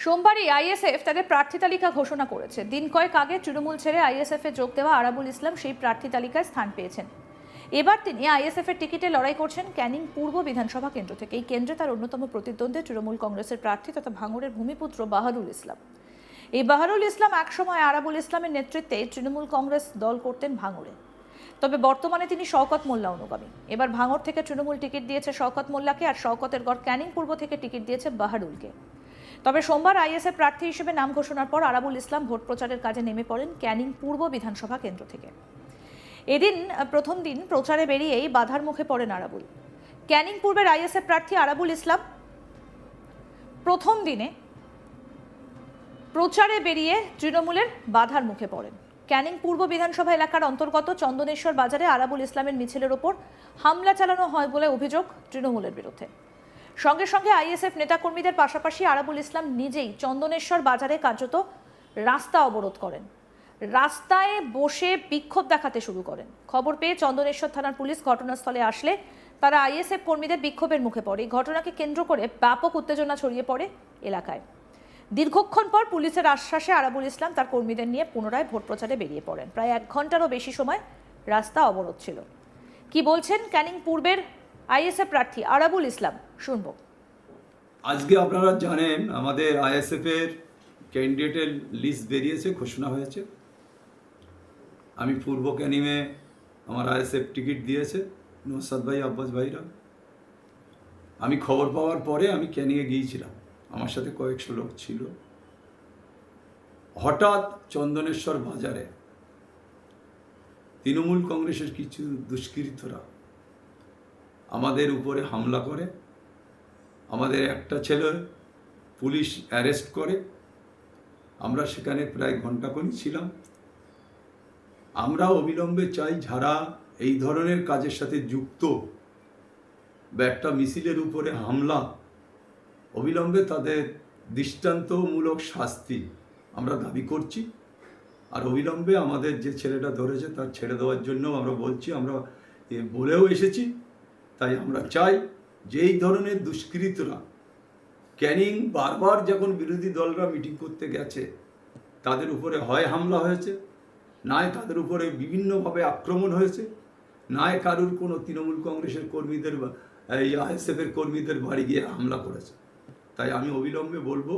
সোমবারই ISF তাদের প্রার্থী তালিকা ঘোষণা করেছে। দিন কয়েক আগে তৃণমূল ছেড়ে আইএসএফ এ যোগ দেওয়া আরাবুল ইসলাম সেই প্রার্থী তালিকায় স্থান পেয়েছেন। এবার তিনি আইএসএফ এর টিকিটে লড়াই করছেন ক্যানিং পূর্ব বিধানসভা কেন্দ্র থেকে। এই কেন্দ্রে তার অন্যতম প্রতিদ্বন্দ্বী তৃণমূল কংগ্রেসের প্রার্থী তথা ভাঙড়ের ভূমিপুত্র বাহারুল ইসলাম। এই বাহারুল ইসলাম একসময় আরাবুল ইসলামের নেতৃত্বে তৃণমূল কংগ্রেস দল করতেন ভাঙড়ে। তবে বর্তমানে তিনি শওকত মোল্লা অনুগামী। এবার ভাঙড় থেকে তৃণমূল টিকিট দিয়েছে শওকত মোল্লাকে, আর শওকতের গড় ক্যানিং পূর্ব থেকে টিকিট দিয়েছে বাহারুলকে। তবে সোমবার আইএসএফ প্রার্থী হিসেবে নাম ঘোষণার পর আরাবুল ইসলাম ভোট প্রচারের কাজে নেমে পড়েন ক্যানিং পূর্ব বিধানসভা কেন্দ্র থেকে। এদিন প্রথম দিন প্রচারে বেরিয়েই বাধার মুখে পড়েন আরাবুল। ক্যানিং পূর্বের আইএসএফ প্রার্থী আরাবুল ইসলাম প্রথম দিনে প্রচারে বেরিয়ে তৃণমূলের বাধার মুখে পড়েন। ক্যানিং পূর্ব বিধানসভা এলাকার অন্তর্গত চন্দনেশ্বর বাজারে আরাবুল ইসলামের মিছিলের ওপর হামলা চালানো হয় বলে অভিযোগ তৃণমূলের বিরুদ্ধে। সঙ্গে সঙ্গে আইএসএফ নেতাকর্মীদের পাশাপাশি আরাবুল ইসলাম নিজেই চন্দনেশ্বর বাজারে কার্যত রাস্তা অবরোধ করেন। রাস্তায় বসে বিক্ষোভ দেখাতে শুরু করেন। খবর পেয়ে চন্দনেশ্বর থানার পুলিশ ঘটনাস্থলে আসলে তারা আইএসএফ কর্মীদের বিক্ষোভের মুখে পড়ে। এই ঘটনাকে কেন্দ্র করে ব্যাপক উত্তেজনা ছড়িয়ে পড়ে এলাকায়। দীর্ঘক্ষণ পর পুলিশের আশ্বাসে আরাবুল ইসলাম তার কর্মীদের নিয়ে পুনরায় ভোট প্রচারে বেরিয়ে পড়েন। প্রায় 1 ঘন্টারও বেশি সময় রাস্তা অবরোধ ছিল। কি বলছেন ক্যানিং পূর্বের আইএসএফ প্রার্থী আরাবুল ইসলাম, শুনব। আজকে আপনারা জানেন আমাদের আইএসএফ এর ক্যান্ডিডেটের লিস্ট বেরিয়েছে, ঘোষণা হয়েছে। আমি পূর্ব ক্যানিংয়ে আমার আইএসএফ টিকিট দিয়েছে নৌসাদ ভাই, আব্বাস ভাইরা। আমি খবর পাওয়ার পরে আমি ক্যানিংয়ে গিয়েছিলাম, আমার সাথে কয়েকশো লোক ছিল। হঠাৎ চন্দনেশ্বর বাজারে তৃণমূল কংগ্রেসের কিছু দুষ্কৃতরা আমাদের উপরে হামলা করে। আমাদের একটা ছেলে পুলিশ অ্যারেস্ট করে। আমরা সেখানে প্রায় ঘণ্টাখানেক ছিলাম। আমরা অবিলম্বে চাই যারা এই ধরনের কাজের সাথে যুক্ত বা একটা মিছিলের উপরে হামলা, অবিলম্বে তাদের দৃষ্টান্তমূলক শাস্তি আমরা দাবি করছি। আর অবিলম্বে আমাদের যে ছেলেটা ধরেছে তার ছেড়ে দেওয়ার জন্য আমরা বলছি, আমরা বলেও এসেছি। তাই আমরা চাই যে এই ধরনের দুষ্কৃতরা ক্যানিং বারবার যখন বিরোধী দলরা মিটিং করতে গেছে তাদের উপরে হয় হামলা হয়েছে, নয় তাদের উপরে বিভিন্নভাবে আক্রমণ হয়েছে, নয় কারুর কোনো তৃণমূল কংগ্রেসের কর্মীদের এই আইএসএফের কর্মীদের বাড়ি গিয়ে হামলা করেছে। তাই আমি অবিলম্বে বলবো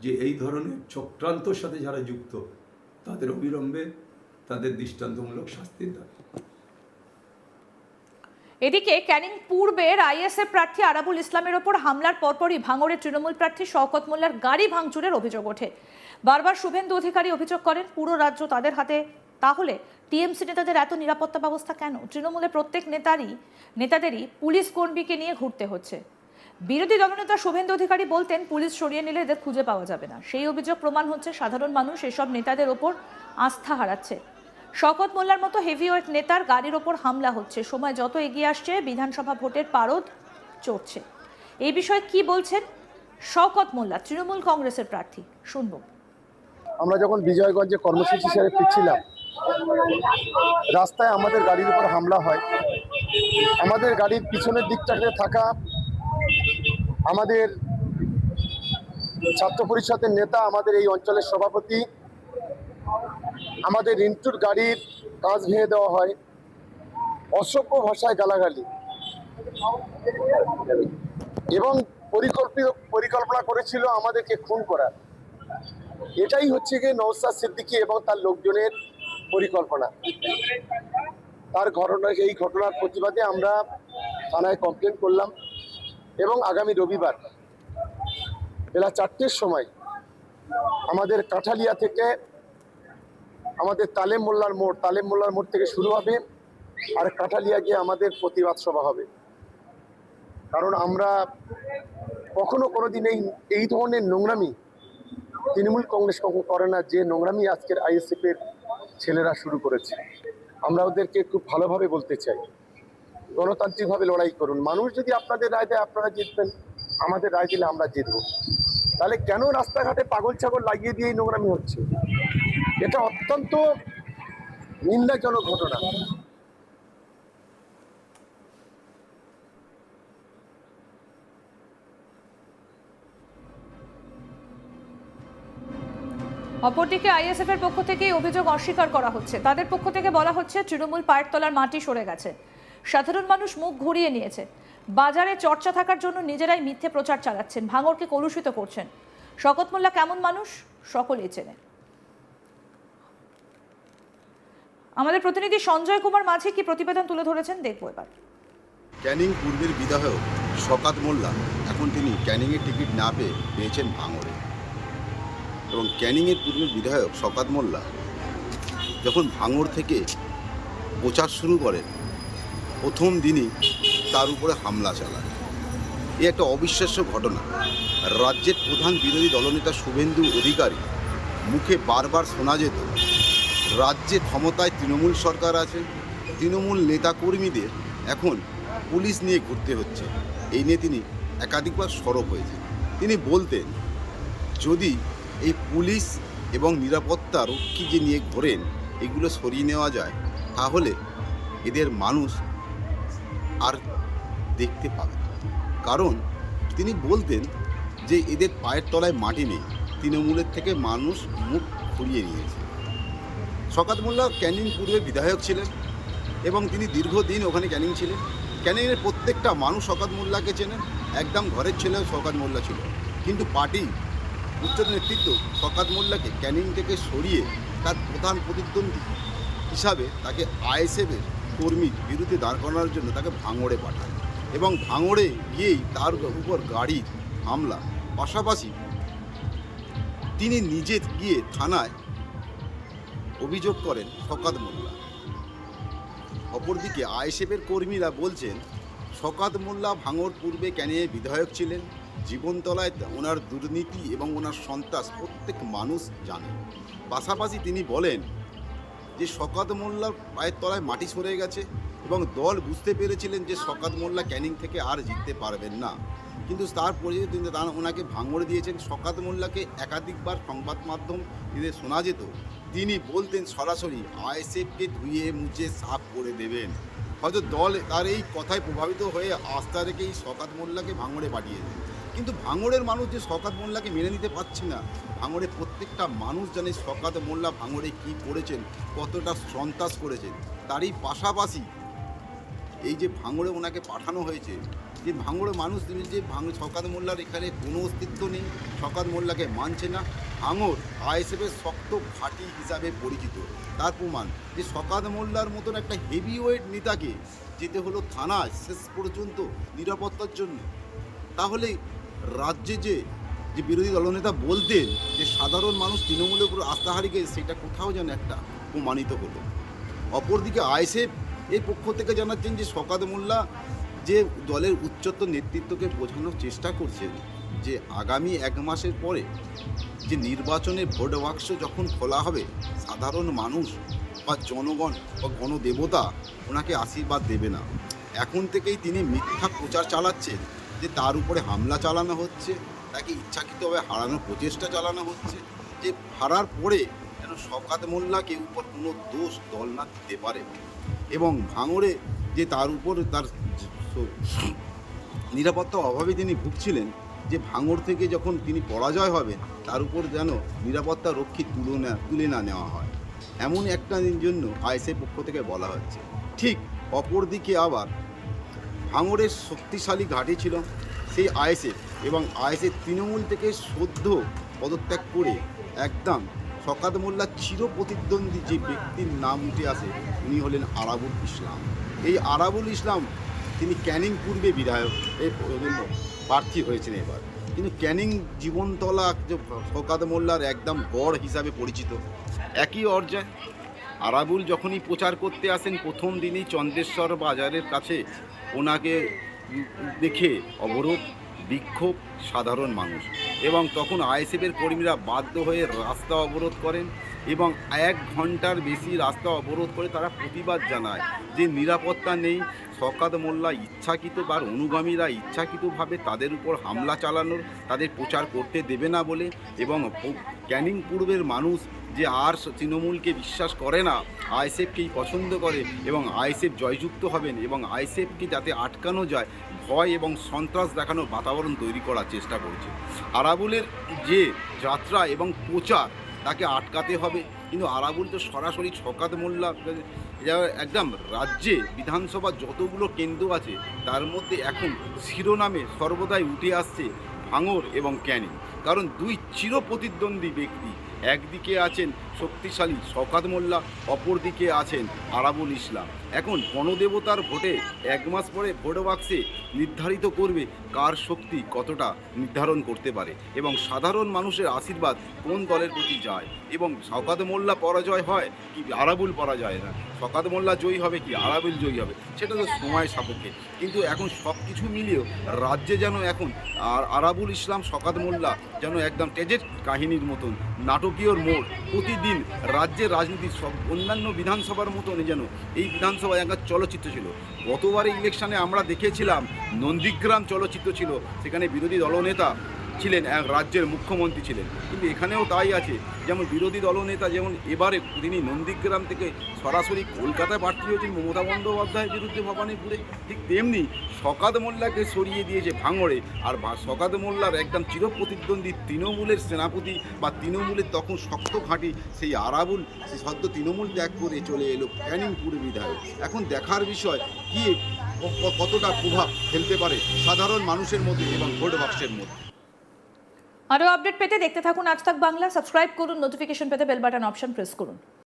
যে এই ধরনের চক্রান্তর সাথে যারা যুক্ত তাদের অবিলম্বে তাদের দৃষ্টান্তমূলক শাস্তির দাবি। এদিকে ক্যানিং পূর্বের আইএসএফ প্রার্থী আরাবুল ইসলামের ওপর হামলার পরপরই ভাঙড়ের তৃণমূল প্রার্থী শওকত মোল্লার গাড়ি ভাঙচুরের অভিযোগ ওঠে। বারবার শুভেন্দু অধিকারী অভিযোগ করেন পুরো রাজ্য তাদের হাতে। তাহলে টিএমসি নেতাদের এত নিরাপত্তা ব্যবস্থা কেন? তৃণমূলের প্রত্যেক নেতাদেরই পুলিশ কর্মীকে নিয়ে ঘুরতে হচ্ছে। বিরোধী দলনেতা শুভেন্দু অধিকারী বলতেন পুলিশ সরিয়ে নিলে এদের খুঁজে পাওয়া যাবে না। সেই অভিযোগ প্রমাণ হচ্ছে সাধারণ মানুষ এসব নেতাদের ওপর আস্থা হারাচ্ছে। শওকত মোল্লার মতো হেভিওয়েট নেতার গাড়ির ওপর হামলা হচ্ছে। সময় যত এগিয়ে আসছে বিধানসভা ভোটের পারদ চড়ছে। এই বিষয়ে কি বলছেন শওকত মোল্লা, তৃণমূল কংগ্রেসের প্রার্থী, শুনব। আমরা যখন বিজয়গঞ্জে কর্মসূচি সেরে ফিরছিলাম, রাস্তায় আমাদের গাড়ির উপর হামলা হয়। আমাদের গাড়ির পিছনের দিকটাতে থাকা আমাদের ছাত্র পরিষদের নেতা, আমাদের এই অঞ্চলের সভাপতি, আমাদের রিন্টুর গাড়ির কাঁচ ভেঙে দেওয়া হয়। অসভ্য ভাষায় গালাগালি এবং পরিকল্পনা করেছিল আমাদেরকে খুন করার। এটাই হচ্ছে গিয়ে নওশাদ সিদ্দিকী এবং তার লোকজনের পরিকল্পনা। এই ঘটনার প্রতিবাদে আমরা থানায় কমপ্লেন করলাম এবং আগামী রবিবার বেলা 4টের সময় আমাদের কাঠালিয়া থেকে আমাদের তালেম মোল্লার মোড় থেকে শুরু হবে, আর কাঠালিয়া গিয়ে আমাদের প্রতিবাদ সভা হবে। কারণ আমরা কোনোদিন এই ধরনের নোংরামি তৃণমূল কংগ্রেস কখনো করে না, যে নোংরামি আজকের আইএসএফ এর ছেলেরা শুরু করেছে। আমরা ওদেরকে খুব ভালোভাবে বলতে চাই, গণতান্ত্রিকভাবে লড়াই করুন। মানুষ যদি আপনাদের রায় দেয় আপনারা জিতবেন, আমাদের রায় দিলে আমরা জিতবো। তাহলে কেন রাস্তাঘাটে পাগল ছাগল লাগিয়ে দিয়ে নোংরামি হচ্ছে? এটা অত্যন্ত নিন্দাজনক ঘটনা। অপরদিকে আইএসএফ এর পক্ষ থেকে এই অভিযোগ অস্বীকার করা হচ্ছে। তাদের পক্ষ থেকে বলা হচ্ছে তৃণমূল পায়ের তলার মাটি সরে গেছে, সাধারণ মানুষ মুখ ঘুরিয়ে নিয়েছে, বাজারে চর্চা থাকার জন্য নিজেরাই মিথ্যে প্রচার চালাচ্ছেন, ভাঙড়কে কলুষিত করছেন। শওকত মোল্লা কেমন মানুষ সকলেই চেনে। আমাদের প্রতিনিধি সঞ্জয় কুমার মাঝি কি প্রতিবেদন তুলে ধরেছেন দেখবো এবার। ক্যানিং পূর্বের বিধায়ক শওকত মোল্লা এখন তিনি ক্যানিংয়ের টিকিট না পেয়ে পেয়েছেন ভাঙড়ে। এবং ক্যানিংয়ের পূর্বের বিধায়ক শওকত মোল্লা যখন ভাঙড় থেকে প্রচার শুরু করেন, প্রথম দিনই তার উপরে হামলা চালায়। এ একটা অবিশ্বাস্য ঘটনা। রাজ্যের প্রধান বিরোধী দলনেতা শুভেন্দু অধিকারী মুখে বারবার শোনা যেত রাজ্যে ক্ষমতায় তৃণমূল সরকার আছে, তৃণমূল নেতাকর্মীদের এখন পুলিশ নিয়ে ঘুরতে হচ্ছে। এই নিয়ে তিনি একাধিকবার সরব হয়েছেন। তিনি বলতেন যদি এই পুলিশ এবং নিরাপত্তা রক্ষী যে নিয়ে ঘোরেন এগুলো সরিয়ে নেওয়া যায় তাহলে এদের মানুষ আর দেখতে পাবে না। কারণ তিনি বলতেন যে এদের পায়ের তলায় মাটি নেই, তৃণমূলের থেকে মানুষ মুখ ঘুরিয়ে নিয়েছে। শওকত মোল্লা ক্যানিং পূর্বে বিধায়ক ছিলেন এবং তিনি দীর্ঘদিন ওখানে ক্যানিং ছিলেন। ক্যানিংয়ের প্রত্যেকটা মানুষ শওকত মোল্লাকে চেনেন, একদম ঘরের ছেলেও শওকত মোল্লা ছিল। কিন্তু পার্টি উচ্চ নেতৃত্ব শওকত মোল্লাকে ক্যানিং থেকে সরিয়ে তার প্রধান প্রতিদ্বন্দ্বী হিসাবে তাকে আইএসএফের কর্মীর বিরুদ্ধে দাঁড় করানোর জন্য তাকে ভাঙড়ে পাঠান এবং ভাঙড়ে গিয়েই তার উপর গাড়ির হামলা, পাশাপাশি তিনি নিজে গিয়ে থানায় অভিযোগ করেন শওকত মোল্লা। অপরদিকে আইএসএফের কর্মীরা বলছেন শওকত মোল্লা ভাঙড় পূর্বে ক্যানিংয়ে বিধায়ক ছিলেন, জীবনতলায় ওনার দুর্নীতি এবং ওনার সন্ত্রাস প্রত্যেক মানুষ জানে। পাশাপাশি তিনি বলেন যে শওকত মোল্লার পায়ের তলায় মাটি সরে গেছে এবং দল বুঝতে পেরেছিলেন যে শওকত মোল্লা ক্যানিং থেকে আর জিততে পারবেন না, কিন্তু তার পরিবর্তে তিনি ওনাকে ভাঙড়ে দিয়েছেন। শওকত মোল্লাকে একাধিকবার সংবাদ মাধ্যম এদের শোনা যেত তিনি বলতেন সরাসরি আইএসএফকে ধুয়ে মুছে সাফ করে দেবেন। হয়তো দল তার এই কথায় প্রভাবিত হয়ে আস্থা রেখেই শওকত মোল্লাকে ভাঙড়ে পাঠিয়ে দেন। কিন্তু ভাঙড়ের মানুষ যে শওকত মোল্লাকে মেনে নিতে পারছে না, ভাঙড়ে প্রত্যেকটা মানুষ জানে শওকত মোল্লা ভাঙড়ে কী করেছেন, কতটা সন্ত্রাস করেছেন। তারই পাশাপাশি এই যে ভাঙড়ে ওনাকে পাঠানো হয়েছে, যে ভাঙড়ে মানুষ যে শওকত মোল্লার এখানে কোনো অস্তিত্ব নেই, শওকত মোল্লাকে মানছে না। ভাঙড় আইএসএফের শক্ত ঘাঁটি হিসাবে পরিচিত। তার প্রমাণ যে শওকত মোল্লার মতন একটা হেভিওয়েট নেতাকে যেতে হলো থানায় শেষ পর্যন্ত নিরাপত্তার জন্য। তাহলে রাজ্যে যে বিরোধী দলনেতা বলতেন যে সাধারণ মানুষ তৃণমূলের উপর আস্থা হারিয়ে গেছে, সেটা কোথাও যেন একটা প্রমাণিত হলো। অপরদিকে আইএসএফ এর পক্ষ থেকে জানাচ্ছেন যে শওকত মোল্লা যে দলের উচ্চতর নেতৃত্বকে বোঝানোর চেষ্টা করছেন যে আগামী 1 মাসের পরে যে নির্বাচনে ভোট বাক্স যখন খোলা হবে, সাধারণ মানুষ বা জনগণ বা গণদেবতা ওনাকে আশীর্বাদ দেবে না। এখন থেকেই তিনি মিথ্যা প্রচার চালাচ্ছেন যে তার উপরে হামলা চালানো হচ্ছে, তাকে ইচ্ছাকৃতভাবে হারানোর প্রচেষ্টা চালানো হচ্ছে, যে হারার পরে যেন শওকত মোল্লাকে উপর কোনো দোষ দল না দিতে পারে। এবং ভাঙড়ে যে তার উপর তার নিরাপত্তার অভাবে তিনি ভুগছিলেন, যে ভাঙড় থেকে যখন তিনি পরাজয় হবেন তার উপর যেন নিরাপত্তা রক্ষী তুলে না নেওয়া হয়, এমন একটা জন্য আইএসএফ পক্ষ থেকে বলা হচ্ছে। ঠিক অপরদিকে আবার ভাঙড়ের শক্তিশালী ঘাঁটি ছিল সেই আইএসএফ, এবং আইএসএফ তৃণমূল থেকে সদ্য পদত্যাগ করে একদম শওকত মোল্লার চিরপ্রতিদ্বন্দ্বী যে ব্যক্তির নাম উঠে আসে উনি হলেন আরাবুল ইসলাম। এই আরাবুল ইসলাম তিনি ক্যানিং পূর্বে বিধায়ক এই জন্য প্রার্থী হয়েছেন এবার। কিন্তু ক্যানিং জীবনতলা যে শওকত মোল্লার একদম গড় হিসাবে পরিচিত। একই অর্জায় আরাবুল যখনই প্রচার করতে আসেন, প্রথম দিনই চন্দ্রেশ্বর বাজারের কাছে ওনাকে দেখে অবরোধ বিক্ষোভ সাধারণ মানুষ, এবং তখন আইএসএফের কর্মীরা বাধ্য হয়ে রাস্তা অবরোধ করেন এবং 1 ঘন্টার বেশি রাস্তা অবরোধ করে তারা প্রতিবাদ জানায় যে নিরাপত্তা নেই, শওকত মোল্লা ইচ্ছাকৃত বা অনুগামীরা ইচ্ছাকৃতভাবে তাদের উপর হামলা চালানোর, তাদের প্রচার করতে দেবে না বলে। এবং ক্যানিং পূর্বের মানুষ যে আর তৃণমূলকে বিশ্বাস করে না, আইএসএফকেই পছন্দ করে এবং আইএসএফ জয়যুক্ত হবেন এবং আইএসএফকে যাতে আটকানো যায় ভয় এবং সন্ত্রাস দেখানোর বাতাবরণ তৈরি করার চেষ্টা করছে। আরাবুলের যে যাত্রা এবং প্রচার তাকে আটকাতে হবে। কিন্তু আরাবুল তো সরাসরি শওকত মোল্লা একদম রাজ্যে বিধানসভা যতগুলো কেন্দ্র আছে তার মধ্যে এখন শিরোনামে সর্বদাই উঠে আসছে ভাঙড় এবং ক্যানিং। কারণ দুই চিরপ্রতিদ্বন্দ্বী ব্যক্তি, একদিকে আছেন শক্তিশালী শওকত মোল্লা, অপরদিকে আছেন আরাবুল ইসলাম। এখন গণদেবতার ভোটে 1 মাস পরে ভোট বাক্সে নির্ধারিত করবে কার শক্তি কতটা নির্ধারণ করতে পারে এবং সাধারণ মানুষের আশীর্বাদ কোন দলের প্রতি যায়, এবং শওকত মোল্লা পরাজয় হয় কি আরাবুল পরাজয় না, শওকত মোল্লা জয়ী হবে কি আরাবুল জয়ী হবে, সেটা তো সময় সাপেক্ষে। কিন্তু এখন সব কিছু মিলিয়েও রাজ্যে যেন এখন আরাবুল ইসলাম শওকত মোল্লা যেন একদম টেজের কাহিনীর মতন নাটকীয় মোড়। প্রতিদিন রাজ্যের রাজনীতি সব অন্যান্য বিধানসভার মতন যেন এই বিধানসভায় একটা চলচ্চিত্র ছিল। গতবারে ইলেকশনে আমরা দেখেছিলাম নন্দীগ্রাম চলচ্চিত্র ছিল, সেখানে বিরোধী দলনেতা ছিলেন, এক রাজ্যের মুখ্যমন্ত্রী ছিলেন। কিন্তু এখানেও তাই আছে, যেমন বিরোধী দলনেতা যেমন এবারে তিনি নন্দীগ্রাম থেকে সরাসরি কলকাতায় প্রার্থী হয়েছেন মমতা বন্দ্যোপাধ্যায়ের বিরুদ্ধে ভবানীপুরে, ঠিক তেমনি শওকত মোল্লাকে সরিয়ে দিয়েছে ভাঙড়ে। আর শওকত মোল্লার একদম চিরপ্রতিদ্বন্দ্বী তৃণমূলের সেনাপতি বা তৃণমূলের তখন শক্ত ঘাঁটি সেই আরাবুল সে সদ্য তৃণমূল ত্যাগ করে চলে এলো ক্যানিং পুর বিধায়ক। এখন দেখার বিষয় কি কতটা প্রভাব ফেলতে পারে সাধারণ মানুষের মধ্যে এবং ভোট বাক্সের মধ্যে। আরও আপডেট পেতে দেখতে থাকুন আজ তাক বাংলা। সাবস্ক্রাইব করুন, নোটিফিকেশন পেতে বেল বাটন অপশন প্রেস করুন।